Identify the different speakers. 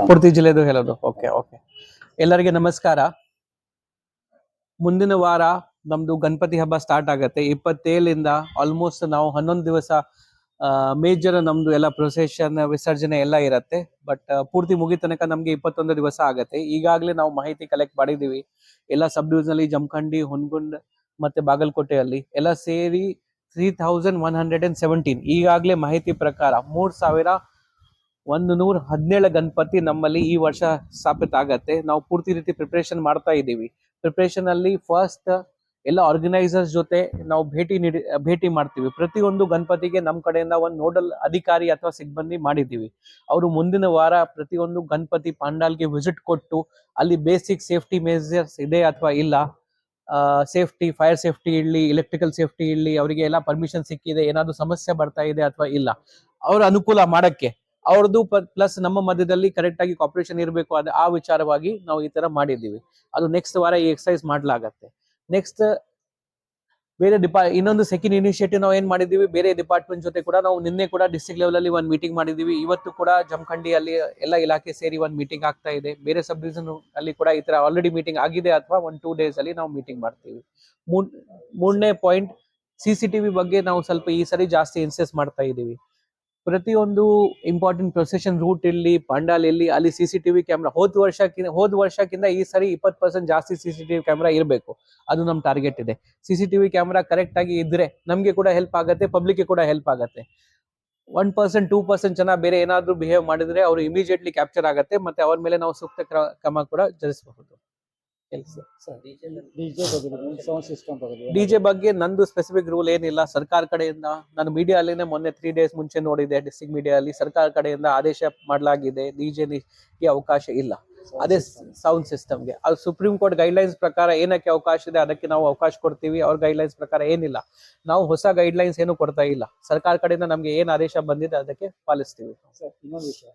Speaker 1: ಪೂರ್ತಿ ಜಿಲ್ಲೆದು ಹೇಳೋದು. Okay okay. ಎಲ್ಲರಿಗೆ ನಮಸ್ಕಾರ. ಮುಂದಿನ ವಾರ ನಮ್ದು ಗಣಪತಿ ಹಬ್ಬ ಸ್ಟಾರ್ಟ್ ಆಗತ್ತೆ. 27ರಿಂದ ಆಲ್ಮೋಸ್ಟ್ ನಾವು 11 ದಿವಸ ಮೇಜರ್ ನಮ್ದು ಎಲ್ಲ ಪ್ರೊಸೆಷನ್ ವಿಸರ್ಜನೆ ಎಲ್ಲ ಇರತ್ತೆ. ಬಟ್ ಪೂರ್ತಿ ಮುಗಿ ತನಕ ನಮ್ಗೆ 21 ದಿವಸ ಆಗತ್ತೆ. ಈಗಾಗಲೇ ನಾವು ಮಾಹಿತಿ ಕಲೆಕ್ಟ್ ಮಾಡಿದೀವಿ ಎಲ್ಲ ಸಬ್ ಡಿವಿಷನ್ ಅಲ್ಲಿ, ಜಮಖಂಡಿ, ಹುನಗುಂದ್ ಮತ್ತೆ ಬಾಗಲಕೋಟೆಯಲ್ಲಿ ಎಲ್ಲ ಸೇರಿ 3117. ಈಗಾಗಲೇ ಮಾಹಿತಿ ಪ್ರಕಾರ 3117 ಗಣಪತಿ ನಮ್ಮಲ್ಲಿ ಈ ವರ್ಷ ಸ್ಥಾಪಿತ ಆಗತ್ತೆ. ನಾವು ಪೂರ್ತಿ ರೀತಿ ಪ್ರಿಪರೇಷನ್ ಮಾಡ್ತಾ ಇದ್ದೀವಿ. ಪ್ರಿಪರೇಷನ್ ಅಲ್ಲಿ ಫಸ್ಟ್ ಎಲ್ಲ ಆರ್ಗನೈಸರ್ಸ್ ಜೊತೆ ನಾವು ಭೇಟಿ ಮಾಡ್ತೀವಿ. ಪ್ರತಿಯೊಂದು ಗಣಪತಿಗೆ ನಮ್ಮ ಕಡೆಯಿಂದ ಒಂದು ನೋಡಲ್ ಅಧಿಕಾರಿ ಅಥವಾ ಸಿಬ್ಬಂದಿ ಮಾಡಿದ್ದೀವಿ. ಅವರು ಮುಂದಿನ ವಾರ ಪ್ರತಿಯೊಂದು ಗಣಪತಿ ಪಾಂಡಾಲ್ಗೆ ವಿಸಿಟ್ ಕೊಟ್ಟು ಅಲ್ಲಿ ಬೇಸಿಕ್ ಸೇಫ್ಟಿ ಮೆಜರ್ಸ್ ಇದೆ ಅಥವಾ ಇಲ್ಲ, ಸೇಫ್ಟಿ, ಫೈರ್ ಸೇಫ್ಟಿ ಇರಲಿ, ಎಲೆಕ್ಟ್ರಿಕಲ್ ಸೇಫ್ಟಿ ಇರಲಿ, ಅವರಿಗೆ ಎಲ್ಲ ಪರ್ಮಿಷನ್ ಸಿಕ್ಕಿದೆ, ಏನಾದ್ರು ಸಮಸ್ಯೆ ಬರ್ತಾ ಇದೆ ಅಥವಾ ಇಲ್ಲ, ಅವ್ರ ಅನುಕೂಲ ಮಾಡಕ್ಕೆ ಅವ್ರದ್ದು ಪ್ಲಸ್ ನಮ್ಮ ಮಧ್ಯದಲ್ಲಿ ಕರೆಕ್ಟ್ ಆಗಿ ಕಾಪರೇಷನ್ ಇರಬೇಕು. ಆ ವಿಚಾರವಾಗಿ ನಾವು ಈ ತರ ಮಾಡಿದ್ದೀವಿ. ಅದು ನೆಕ್ಸ್ಟ್ ವಾರ ಈ ಎಕ್ಸರ್ಸೈಸ್ ಮಾಡ್ಲಾಗತ್ತೆ. ನೆಕ್ಸ್ಟ್ ಬೇರೆ ಇನ್ನೊಂದು ಸೆಕೆಂಡ್ ಇನಿಷಿಯೇಟಿವ್ ನಾವು ಏನ್ ಮಾಡಿದೀವಿ, ಬೇರೆ ಡಿಪಾರ್ಟ್ಮೆಂಟ್ ಜೊತೆ ಕೂಡ ನಾವು ನಿನ್ನೆ ಕೂಡ ಡಿಸ್ಟ್ರಿಕ್ಟ್ ಲೆವೆಲ್ ಅಲ್ಲಿ ಒಂದು ಮೀಟಿಂಗ್ ಮಾಡಿದೀವಿ. ಇವತ್ತು ಕೂಡ ಜಮಖಂಡಿಯಲ್ಲಿ ಎಲ್ಲ ಇಲಾಖೆ ಸೇರಿ ಒಂದು ಮೀಟಿಂಗ್ ಆಗ್ತಾ ಇದೆ. ಬೇರೆ ಸಬ್ ಡಿವಿಷನ್ ಅಲ್ಲಿ ಕೂಡ ಈ ತರ ಆಲ್ರೆಡಿ ಮೀಟಿಂಗ್ ಆಗಿದೆ ಅಥವಾ 1-2 ಡೇಸ್ ಅಲ್ಲಿ ನಾವು ಮೀಟಿಂಗ್ ಮಾಡ್ತೀವಿ. ಮೂರನೇ ಪಾಯಿಂಟ್, CCTV ಬಗ್ಗೆ ನಾವು ಸ್ವಲ್ಪ ಈ ಸರಿ ಜಾಸ್ತಿ ಇನ್ಸಿಸ್ಟ್ ಮಾಡ್ತಾ ಇದೀವಿ. ಪ್ರತಿಯೊಂದು ಇಂಪಾರ್ಟೆಂಟ್ ಪ್ರೊಸೆಷನ್ ರೂಟ್ ಇಲ್ಲಿ, ಪಾಂಡಾಲ್ ಇಲ್ಲಿ, ಅಲ್ಲಿ CCTV ಕ್ಯಾಮ್ರಾ ಹೋದ ವರ್ಷಕ್ಕಿಂತ ಈ ಸರಿ 20% ಜಾಸ್ತಿ CCTV ಕ್ಯಾಮ್ರಾ ಇರಬೇಕು. ಅದು ನಮ್ಮ ಟಾರ್ಗೆಟ್ ಇದೆ. CCTV ಕ್ಯಾಮ್ರಾ ಕರೆಕ್ಟ್ ಆಗಿ ಇದ್ರೆ ನಮ್ಗೆ ಕೂಡ ಹೆಲ್ಪ್ ಆಗತ್ತೆ, ಪಬ್ಲಿಕ್ ಕೂಡ ಹೆಲ್ಪ್ ಆಗತ್ತೆ. 1%, 2% ಜನ ಬೇರೆ ಏನಾದ್ರು ಬಿಹೇವ್ ಮಾಡಿದ್ರೆ ಅವರು ಇಮಿಡಿಯೇಟ್ಲಿ ಕ್ಯಾಪ್ಚರ್ ಆಗತ್ತೆ, ಮತ್ತೆ ಅವ್ರ ಮೇಲೆ ನಾವು ಸೂಕ್ತ ಕ್ರಮ ಕೂಡ ಜರುಗಿಸಬಹುದು. ಡಿಜೆ ಬಗ್ಗೆ ನಂದು ಸ್ಪೆಸಿಫಿಕ್ ರೂಲ್ ಏನಿಲ್ಲ. ಸರ್ಕಾರ ಕಡೆಯಿಂದ ನಾನು ಮೀಡಿಯಾ ಅಲ್ಲಿನೇ ಮೊನ್ನೆ 3 ಡೇಸ್ ಮುಂಚೆ ನೋಡಿದೆ, ಡಿಸ್ಟ್ರಿಕ್ಟ್ ಮೀಡಿಯಾ ಅಲ್ಲಿ ಸರ್ಕಾರ ಕಡೆಯಿಂದ ಆದೇಶ ಮಾಡಲಾಗಿದೆ, ಡಿಜೆಗೆ ಅವಕಾಶ ಇಲ್ಲ. ಅದೇ ಸೌಂಡ್ ಸಿಸ್ಟಮ್ಗೆ ಅದು ಸುಪ್ರೀಂ ಕೋರ್ಟ್ ಗೈಡ್ಲೈನ್ಸ್ ಪ್ರಕಾರ ಏನಕ್ಕೆ ಅವಕಾಶ ಇದೆ ಅದಕ್ಕೆ ನಾವು ಅವಕಾಶ ಕೊಡ್ತೀವಿ. ಅವ್ರ ಗೈಡ್ಲೈನ್ಸ್ ಪ್ರಕಾರ ಏನಿಲ್ಲ. ನಾವು ಹೊಸ ಗೈಡ್ಲೈನ್ಸ್ ಏನು ಕೊಡ್ತಾ ಇಲ್ಲ. ಸರ್ಕಾರ ಕಡೆಯಿಂದ ನಮ್ಗೆ ಏನ್ ಆದೇಶ ಬಂದಿದೆ ಅದಕ್ಕೆ ಪಾಲಿಸ್ತೀವಿ. ಇನ್ನೊಂದು ವಿಷಯ,